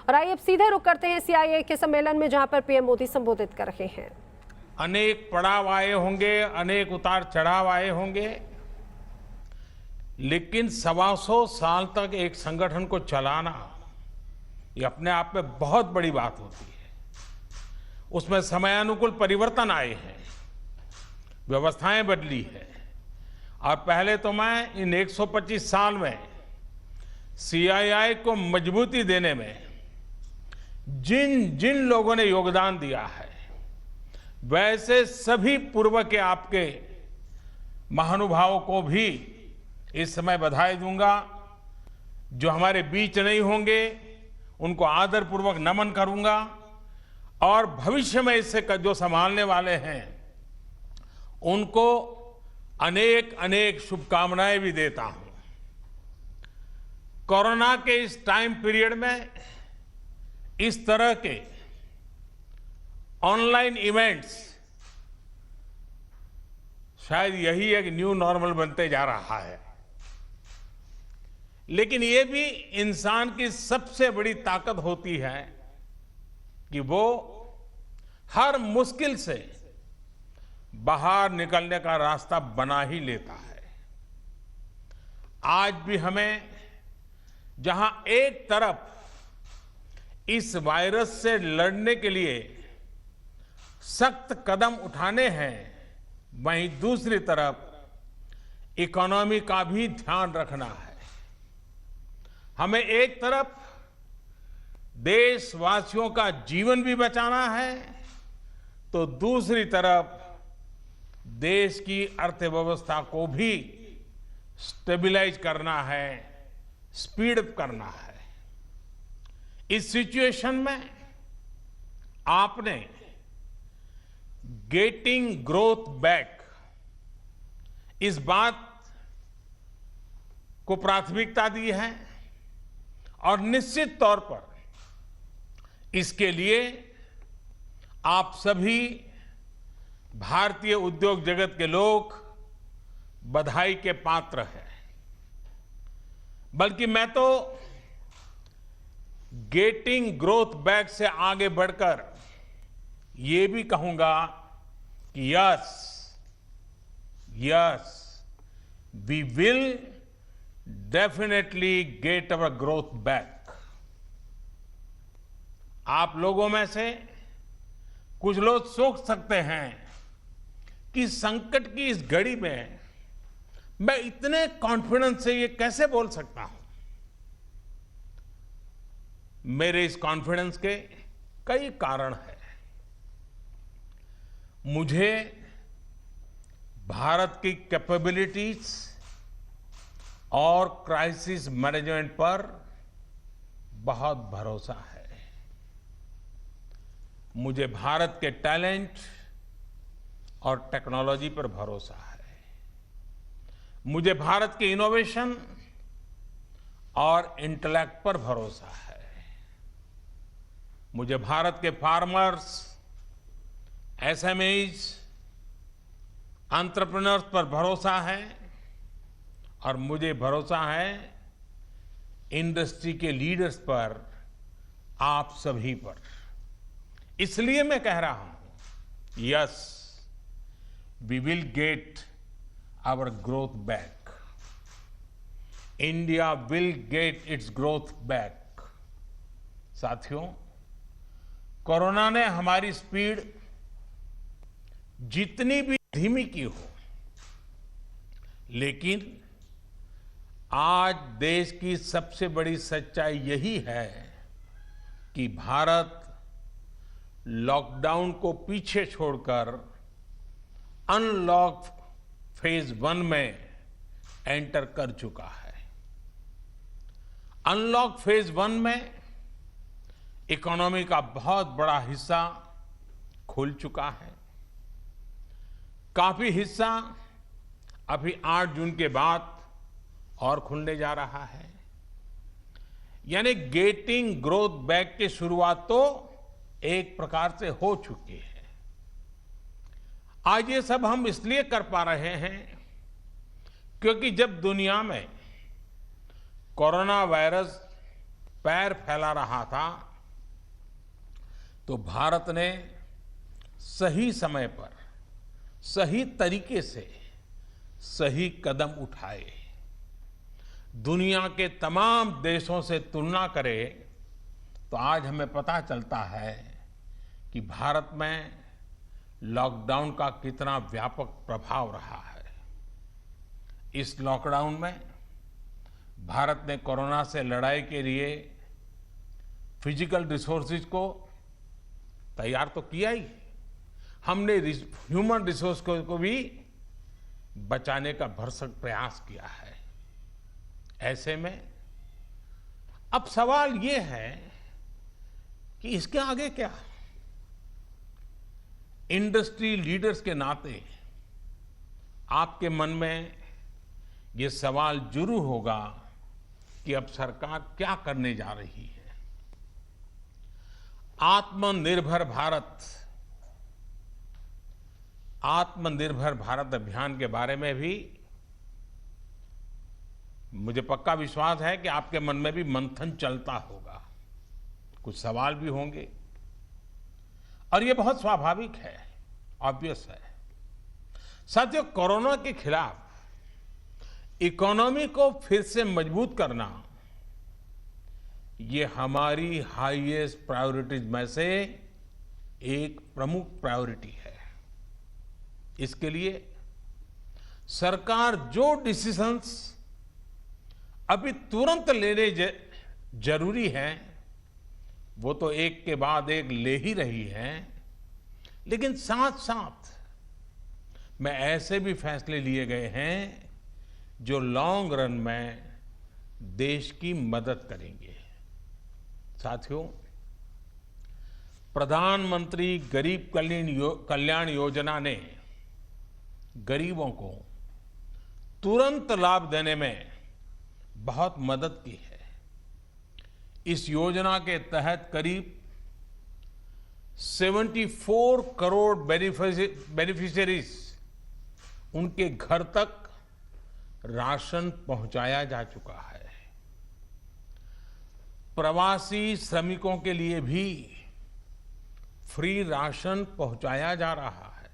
और आइए अब सीधे रुक करते हैं CIA के सम्मेलन में, जहां पर पीएम मोदी संबोधित कर रहे हैं। अनेक पड़ाव आए होंगे, अनेक उतार चढ़ाव आए होंगे, लेकिन 125 साल तक एक संगठन को चलाना ये अपने आप में बहुत बड़ी बात होती है। उसमें समयानुकूल परिवर्तन आए हैं, व्यवस्थाएं बदली है, और पहले तो मैं इन 125 साल में CII को मजबूती देने में जिन जिन लोगों ने योगदान दिया है, वैसे सभी पूर्व के आपके महानुभावों को भी इस समय बधाई दूंगा। जो हमारे बीच नहीं होंगे उनको आदरपूर्वक नमन करूंगा, और भविष्य में इससे जो संभालने वाले हैं उनको अनेक अनेक शुभकामनाएं भी देता हूं। कोरोना के इस टाइम पीरियड में इस तरह के ऑनलाइन इवेंट्स शायद यही एक न्यू नॉर्मल बनते जा रहा है, लेकिन ये भी इंसान की सबसे बड़ी ताकत होती है कि वो हर मुश्किल से बाहर निकलने का रास्ता बना ही लेता है। आज भी हमें जहां एक तरफ इस वायरस से लड़ने के लिए सख्त कदम उठाने हैं, वहीं दूसरी तरफ इकोनॉमी का भी ध्यान रखना है। हमें एक तरफ देशवासियों का जीवन भी बचाना है, तो दूसरी तरफ देश की अर्थव्यवस्था को भी स्टेबलाइज करना है, स्पीड अप करना है। इस सिचुएशन में आपने गेटिंग ग्रोथ बैक, इस बात को प्राथमिकता दी है, और निश्चित तौर पर इसके लिए आप सभी भारतीय उद्योग जगत के लोग बधाई के पात्र हैं। बल्कि मैं तो गेटिंग ग्रोथ बैक से आगे बढ़कर ये भी कहूंगा कि yes we will definitely get our growth back. आप लोगों में से कुछ लोग सोच सकते हैं कि संकट की इस घड़ी में मैं इतने कॉन्फिडेंस से ये कैसे बोल सकता हूं। मेरे इस कॉन्फिडेंस के कई कारण हैं। मुझे भारत की कैपेबिलिटीज और क्राइसिस मैनेजमेंट पर बहुत भरोसा है। मुझे भारत के टैलेंट और टेक्नोलॉजी पर भरोसा है। मुझे भारत के इनोवेशन और इंटेलेक्ट पर भरोसा है। मुझे भारत के फार्मर्स, SMEs, एंटरप्रेन्योर्स पर भरोसा है, और मुझे भरोसा है इंडस्ट्री के लीडर्स पर, आप सभी पर। इसलिए मैं कह रहा हूं, yes we will get our growth back. India will get its growth back. साथियों, कोरोना ने हमारी स्पीड जितनी भी धीमी की हो, लेकिन आज देश की सबसे बड़ी सच्चाई यही है कि भारत लॉकडाउन को पीछे छोड़कर अनलॉक फेज 1 में एंटर कर चुका है। अनलॉक फेज 1 में इकोनॉमी का बहुत बड़ा हिस्सा खुल चुका है। काफी हिस्सा अभी 8 जून के बाद और खुलने जा रहा है। यानी गेटिंग ग्रोथ बैक की शुरुआत तो एक प्रकार से हो चुकी है। आज ये सब हम इसलिए कर पा रहे हैं क्योंकि जब दुनिया में कोरोना वायरस पैर फैला रहा था, तो भारत ने सही समय पर सही तरीके से सही कदम उठाए। दुनिया के तमाम देशों से तुलना करें तो आज हमें पता चलता है कि भारत में लॉकडाउन का कितना व्यापक प्रभाव रहा है। इस लॉकडाउन में भारत ने कोरोना से लड़ाई के लिए फिजिकल रिसोर्सेज को तैयार तो किया ही, हमने ह्यूमन रिसोर्स को भी बचाने का भरसक प्रयास किया है। ऐसे में अब सवाल ये है कि इसके आगे क्या। इंडस्ट्री लीडर्स के नाते आपके मन में ये सवाल जरूर होगा कि अब सरकार क्या करने जा रही है। आत्मनिर्भर भारत अभियान के बारे में भी मुझे पक्का विश्वास है कि आपके मन में भी मंथन चलता होगा, कुछ सवाल भी होंगे और ये बहुत स्वाभाविक है, ऑब्वियस है। साथियों, कोरोना के खिलाफ इकोनॉमी को फिर से मजबूत करना ये हमारी हाईएस्ट प्रायोरिटीज में से एक प्रमुख प्रायोरिटी है। इसके लिए सरकार जो डिसीजंस अभी तुरंत लेने जरूरी है वो तो एक के बाद एक ले ही रही है, लेकिन साथ साथ में ऐसे भी फैसले लिए गए हैं जो लॉन्ग रन में देश की मदद करेंगे। साथियों, प्रधानमंत्री गरीब कल्याण योजना ने गरीबों को तुरंत लाभ देने में बहुत मदद की है। इस योजना के तहत करीब 74 करोड़ बेनिफिशियरीज उनके घर तक राशन पहुंचाया जा चुका है। प्रवासी श्रमिकों के लिए भी फ्री राशन पहुंचाया जा रहा है।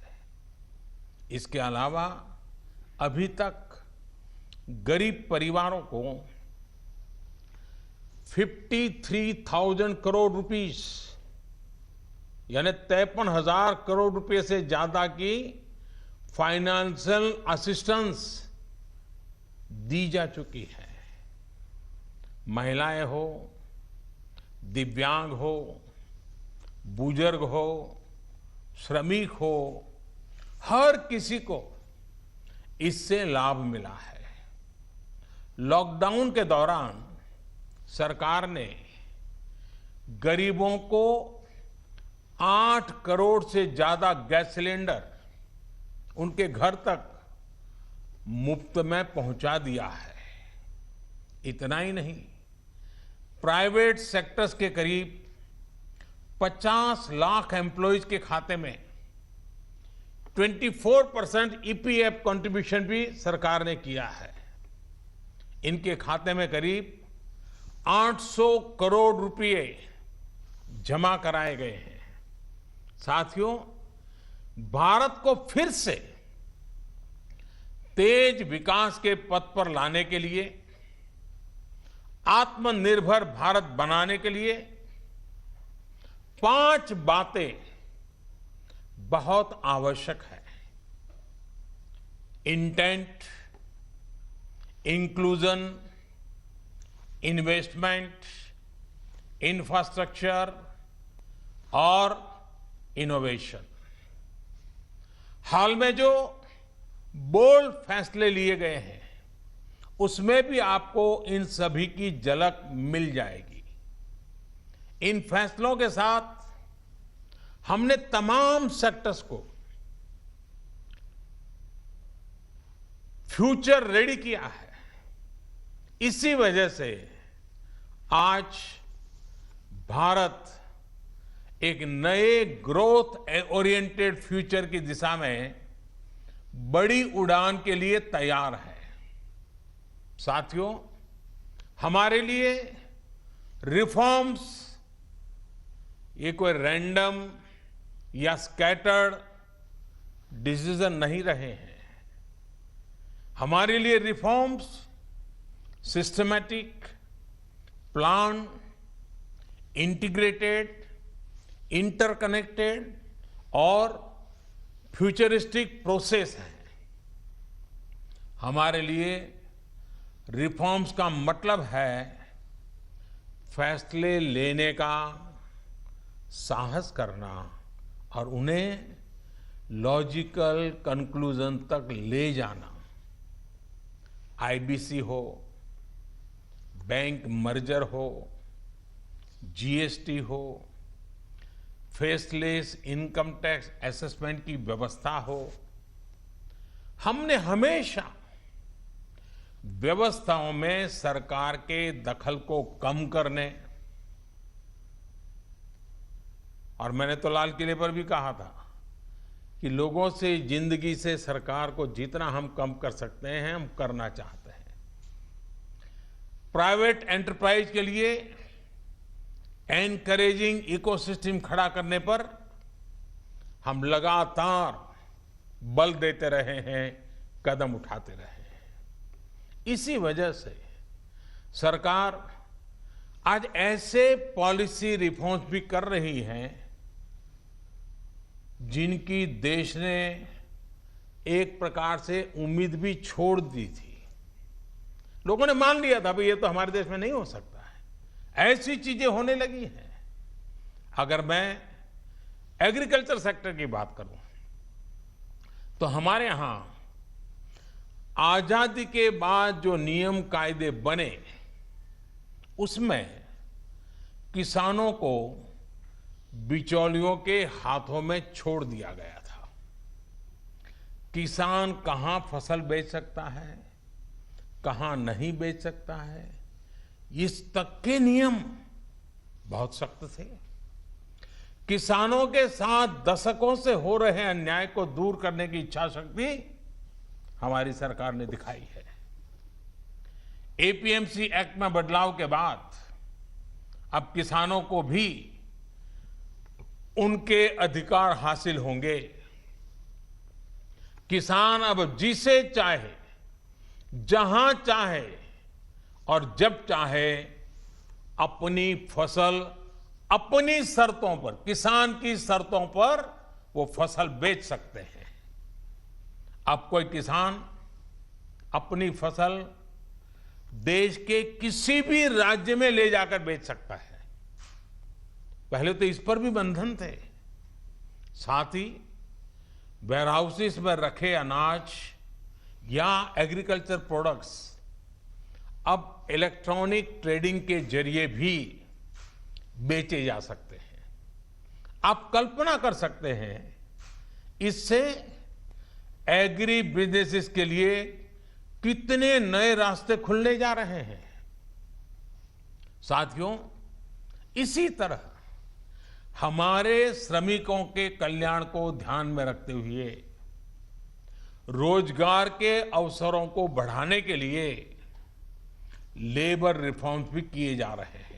इसके अलावा अभी तक गरीब परिवारों को 53,000 करोड़ रुपीस यानी 53,000 करोड़ रुपए से ज्यादा की फाइनेंशियल असिस्टेंस दी जा चुकी है। महिलाएं हो, दिव्यांग हो, बुजुर्ग हो, श्रमिक हो, हर किसी को इससे लाभ मिला है। लॉकडाउन के दौरान सरकार ने गरीबों को 8 करोड़ से ज्यादा गैस सिलेंडर उनके घर तक मुफ्त में पहुंचा दिया है। इतना ही नहीं, प्राइवेट सेक्टर्स के करीब 50 लाख एम्प्लॉइज के खाते में 24% ईपीएफ कंट्रीब्यूशन भी सरकार ने किया है। इनके खाते में करीब 800 करोड़ रुपए जमा कराए गए हैं। साथियों, भारत को फिर से तेज विकास के पथ पर लाने के लिए, आत्मनिर्भर भारत बनाने के लिए 5 बातें बहुत आवश्यक है। इंटेंट, इंक्लूजन, इन्वेस्टमेंट, इंफ्रास्ट्रक्चर और इनोवेशन। हाल में जो बोल्ड फैसले लिए गए हैं उसमें भी आपको इन सभी की झलक मिल जाएगी। इन फैसलों के साथ हमने तमाम सेक्टर्स को फ्यूचर रेडी किया है। इसी वजह से आज भारत एक नए ग्रोथ ओरिएंटेड फ्यूचर की दिशा में बड़ी उड़ान के लिए तैयार है। साथियों, हमारे लिए रिफॉर्म्स ये कोई रैंडम या स्कैटर्ड डिसीजन नहीं रहे हैं। हमारे लिए reforms systematic, plan, integrated, interconnected और फ्यूचरिस्टिक प्रोसेस है। हमारे लिए रिफॉर्म्स का मतलब है फैसले लेने का साहस करना और उन्हें लॉजिकल कंक्लूजन तक ले जाना। आईबीसी हो, बैंक मर्जर हो, जीएसटी हो, फेसलेस इनकम टैक्स असेसमेंट की व्यवस्था हो, हमने हमेशा व्यवस्थाओं में सरकार के दखल को कम करने, और मैंने तो लाल किले पर भी कहा था कि लोगों से, जिंदगी से सरकार को जितना हम कम कर सकते हैं हम करना चाहते हैं। प्राइवेट एंटरप्राइज के लिए एनकरेजिंग इकोसिस्टम खड़ा करने पर हम लगातार बल देते रहे हैं, कदम उठाते रहे हैं। इसी वजह से सरकार आज ऐसे पॉलिसी रिफॉर्म्स भी कर रही है जिनकी देश ने एक प्रकार से उम्मीद भी छोड़ दी थी। लोगों ने मान लिया था भाई ये तो हमारे देश में नहीं हो सकता है, ऐसी चीजें होने लगी हैं। अगर मैं एग्रीकल्चर सेक्टर की बात करूं तो हमारे यहां आजादी के बाद जो नियम कायदे बने उसमें किसानों को बिचौलियों के हाथों में छोड़ दिया गया था। किसान कहां फसल बेच सकता है, कहां नहीं बेच सकता है, इस तक के नियम बहुत सख्त थे। किसानों के साथ दशकों से हो रहे अन्याय को दूर करने की इच्छा शक्ति हमारी सरकार ने दिखाई है। एपीएमसी एक्ट में बदलाव के बाद अब किसानों को भी उनके अधिकार हासिल होंगे। किसान अब जिसे चाहे, जहां चाहे और जब चाहे अपनी फसल अपनी शर्तों पर, किसान की शर्तों पर वो फसल बेच सकते हैं। अब कोई किसान अपनी फसल देश के किसी भी राज्य में ले जाकर बेच सकता है। पहले तो इस पर भी बंधन थे। साथ ही वेयरहाउसेस में रखे अनाज या एग्रीकल्चर प्रोडक्ट्स अब इलेक्ट्रॉनिक ट्रेडिंग के जरिए भी बेचे जा सकते हैं। आप कल्पना कर सकते हैं इससे एग्री बिजनेसेस के लिए कितने नए रास्ते खुलने जा रहे हैं। साथियों, इसी तरह हमारे श्रमिकों के कल्याण को ध्यान में रखते हुए रोजगार के अवसरों को बढ़ाने के लिए लेबर रिफॉर्म्स भी किए जा रहे हैं।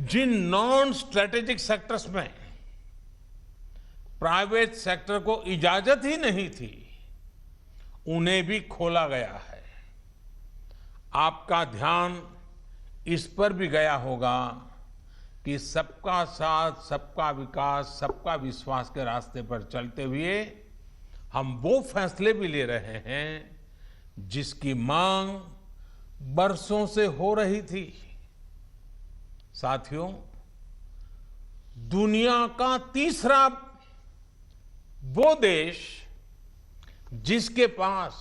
जिन नॉन स्ट्रेटेजिक सेक्टर्स में प्राइवेट सेक्टर को इजाजत ही नहीं थी, उन्हें भी खोला गया है। आपका ध्यान इस पर भी गया होगा कि सबका साथ, सबका विकास, सबका विश्वास के रास्ते पर चलते हुए हम वो फैसले भी ले रहे हैं जिसकी मांग बरसों से हो रही थी। साथियों, दुनिया का तीसरा वो देश जिसके पास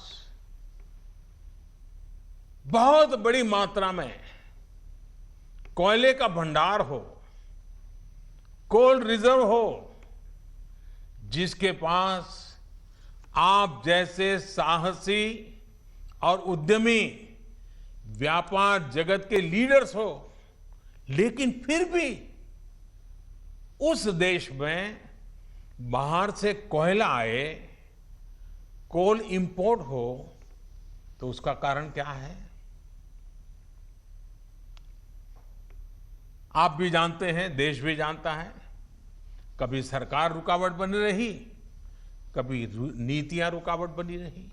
बहुत बड़ी मात्रा में कोयले का भंडार हो, कोल रिजर्व हो, जिसके पास आप जैसे साहसी और उद्यमी व्यापार जगत के लीडर्स हो, लेकिन फिर भी उस देश में बाहर से कोयला आए, कोल इंपोर्ट हो, तो उसका कारण क्या है? आप भी जानते हैं, देश भी जानता है, कभी सरकार रुकावट बनी रही, कभी नीतियां रुकावट बनी रही,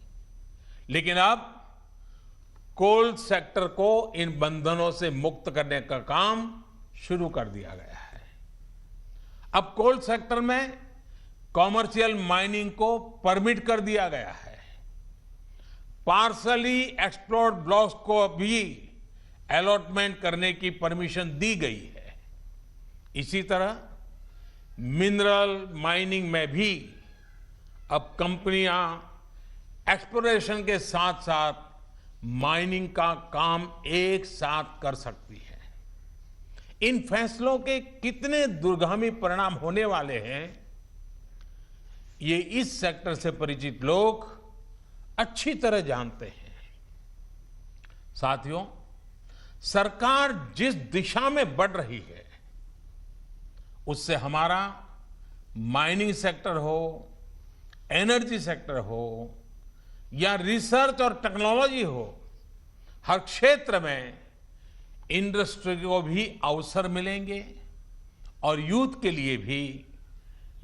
लेकिन अब कोल सेक्टर को इन बंधनों से मुक्त करने का काम शुरू कर दिया गया है। अब कोल सेक्टर में कॉमर्शियल माइनिंग को परमिट कर दिया गया है। पार्सली एक्सप्लोर्ड ब्लॉक्स को भी अलॉटमेंट करने की परमिशन दी गई है। इसी तरह मिनरल माइनिंग में भी अब कंपनियां एक्सप्लोरेशन के साथ साथ माइनिंग का काम एक साथ कर सकती है। इन फैसलों के कितने दूरगामी परिणाम होने वाले हैं, ये इस सेक्टर से परिचित लोग अच्छी तरह जानते हैं। साथियों, सरकार जिस दिशा में बढ़ रही है, उससे हमारा माइनिंग सेक्टर हो, एनर्जी सेक्टर हो या रिसर्च और टेक्नोलॉजी हो, हर क्षेत्र में इंडस्ट्री को भी अवसर मिलेंगे और यूथ के लिए भी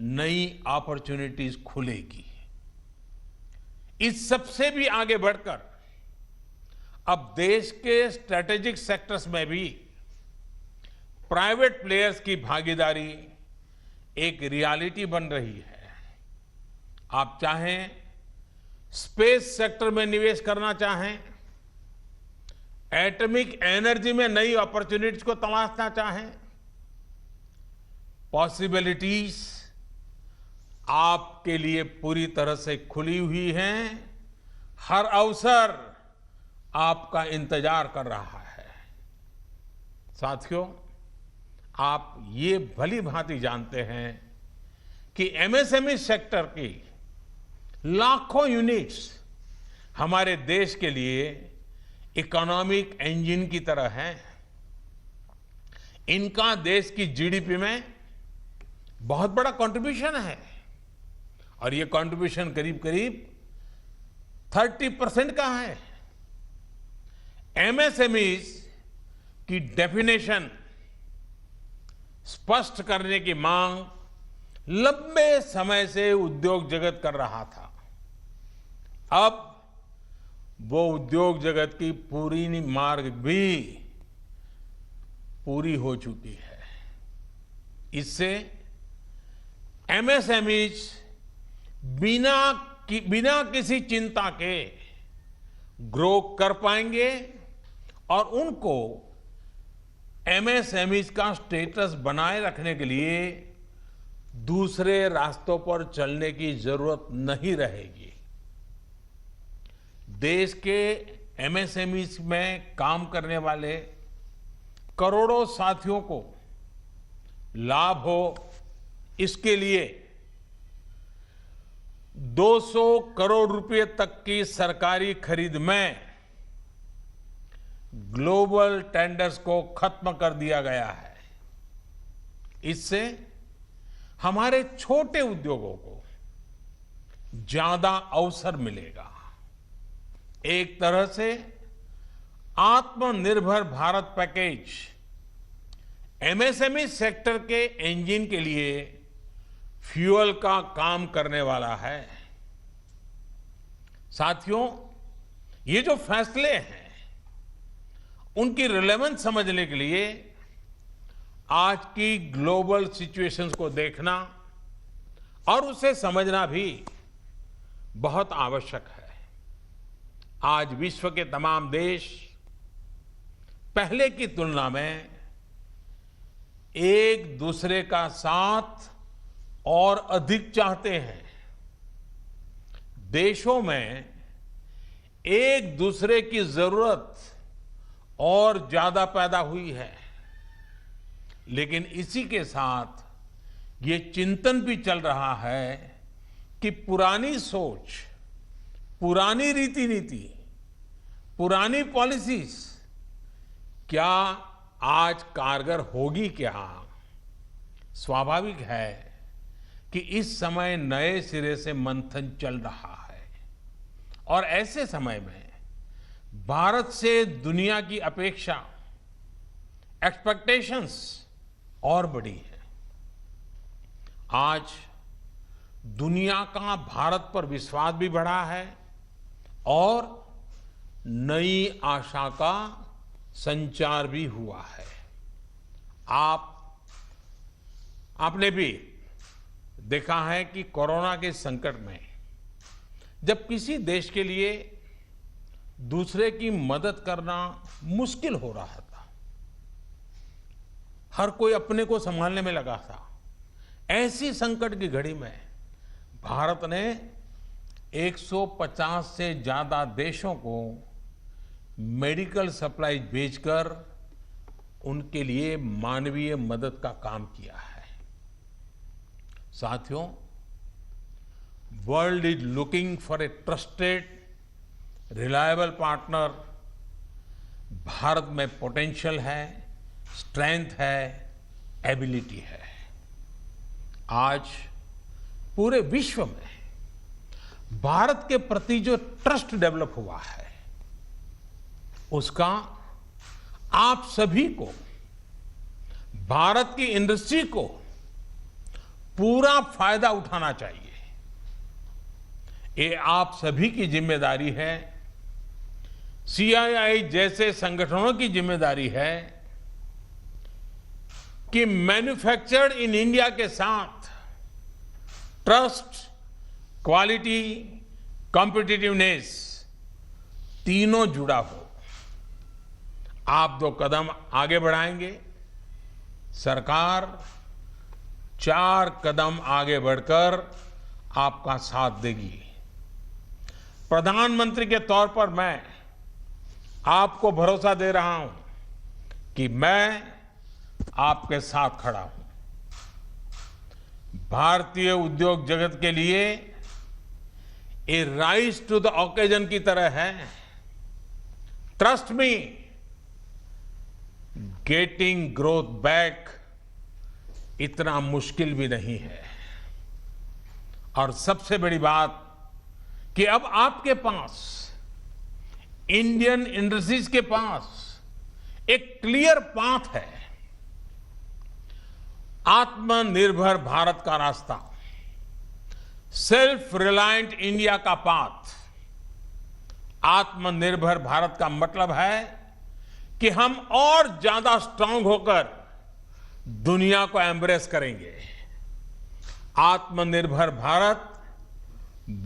नई अपॉर्चुनिटीज खुलेगी। इस सबसे भी आगे बढ़कर अब देश के स्ट्रेटेजिक सेक्टर्स में भी प्राइवेट प्लेयर्स की भागीदारी एक रियलिटी बन रही है। आप चाहें स्पेस सेक्टर में निवेश करना चाहें, एटॉमिक एनर्जी में नई अपॉर्चुनिटीज को तलाशना चाहें, पॉसिबिलिटीज आपके लिए पूरी तरह से खुली हुई हैं। हर अवसर आपका इंतजार कर रहा है। साथियों, आप ये भली भांति जानते हैं कि एमएसएमई सेक्टर की लाखों यूनिट्स हमारे देश के लिए इकोनॉमिक इंजन की तरह हैं। इनका देश की जीडीपी में बहुत बड़ा कंट्रीब्यूशन है और ये कंट्रीब्यूशन करीब करीब 30% का है। एमएसएमईज की डेफिनेशन स्पष्ट करने की मांग लंबे समय से उद्योग जगत कर रहा था। अब वो उद्योग जगत की पूरी मार्ग भी पूरी हो चुकी है। इससे एमएसएमईज बिना किसी चिंता के ग्रो कर पाएंगे और उनको एमएसएमईज का स्टेटस बनाए रखने के लिए दूसरे रास्तों पर चलने की जरूरत नहीं रहेगी। देश के एमएसएमईज में काम करने वाले करोड़ों साथियों को लाभ हो, इसके लिए 200 करोड़ रुपए तक की सरकारी खरीद में ग्लोबल टेंडर्स को खत्म कर दिया गया है। इससे हमारे छोटे उद्योगों को ज्यादा अवसर मिलेगा। एक तरह से आत्मनिर्भर भारत पैकेज एमएसएमई सेक्टर के इंजन के लिए फ्यूल का काम करने वाला है। साथियों, ये जो फैसले हैं उनकी रिलेवेंस समझने के लिए आज की ग्लोबल सिचुएशंस को देखना और उसे समझना भी बहुत आवश्यक है। आज विश्व के तमाम देश पहले की तुलना में एक दूसरे का साथ और अधिक चाहते हैं। देशों में एक दूसरे की जरूरत और ज्यादा पैदा हुई है, लेकिन इसी के साथ ये चिंतन भी चल रहा है कि पुरानी सोच, पुरानी रीति नीति, पुरानी पॉलिसीज क्या आज कारगर होगी क्या? स्वाभाविक है कि इस समय नए सिरे से मंथन चल रहा है और ऐसे समय में भारत से दुनिया की अपेक्षा, एक्सपेक्टेशंस और बढ़ी है। आज दुनिया का भारत पर विश्वास भी बढ़ा है और नई आशा का संचार भी हुआ है। आपने भी देखा है कि कोरोना के संकट में जब किसी देश के लिए दूसरे की मदद करना मुश्किल हो रहा था, हर कोई अपने को संभालने में लगा था, ऐसी संकट की घड़ी में भारत ने 150 से ज्यादा देशों को मेडिकल सप्लाई भेजकर उनके लिए मानवीय मदद का काम किया है। साथियों, world is looking for a trusted reliable partner. Bharat में पोटेंशियल है, स्ट्रेंथ है, एबिलिटी है। आज पूरे विश्व में भारत के प्रति जो ट्रस्ट डेवलप हुआ है, उसका आप सभी को, भारत की इंडस्ट्री को पूरा फायदा उठाना चाहिए। ये आप सभी की जिम्मेदारी है, सीआईआई जैसे संगठनों की जिम्मेदारी है कि मैन्युफैक्चर्ड इन इंडिया के साथ ट्रस्ट, क्वालिटी, कॉम्पिटिटिवनेस तीनों जुड़ा हो। आप 2 कदम आगे बढ़ाएंगे, सरकार 4 कदम आगे बढ़कर आपका साथ देगी। प्रधानमंत्री के तौर पर मैं आपको भरोसा दे रहा हूं कि मैं आपके साथ खड़ा हूं। भारतीय उद्योग जगत के लिए ये राइज टू द ओकेजन की तरह है। Trust me, getting growth back इतना मुश्किल भी नहीं है। और सबसे बड़ी बात कि अब आपके पास, इंडियन इंडस्ट्रीज के पास एक क्लियर पाथ है। आत्मनिर्भर भारत का रास्ता, सेल्फ रिलायंट इंडिया का पाथ। आत्मनिर्भर भारत का मतलब है कि हम और ज्यादा स्ट्रांग होकर दुनिया को एम्ब्रेस करेंगे। आत्मनिर्भर भारत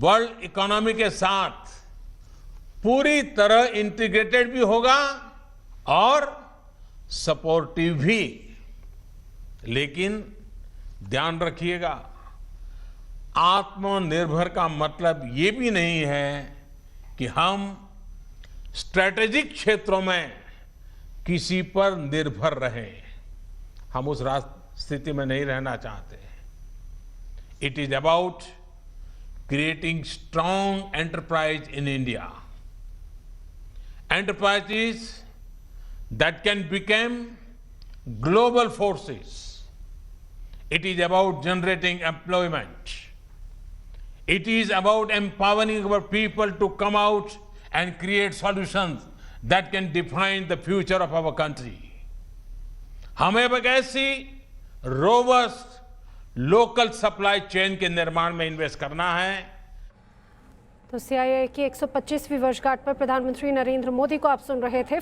वर्ल्ड इकोनॉमी के साथ पूरी तरह इंटीग्रेटेड भी होगा और सपोर्टिव भी। लेकिन ध्यान रखिएगा, आत्मनिर्भर का मतलब ये भी नहीं है कि हम स्ट्रैटेजिक क्षेत्रों में किसी पर निर्भर रहें। हम उस स्थिति में नहीं रहना चाहते। It is about creating strong enterprise in India, enterprises that can become global forces. It is about generating employment. It is about empowering our people to come out and create solutions that can define the future of our country. हमें एक ऐसी robust local supply chain के निर्माण में invest करना है। तो CII की 125वीं वर्षगांठ पर प्रधानमंत्री नरेंद्र मोदी को आप सुन रहे थे।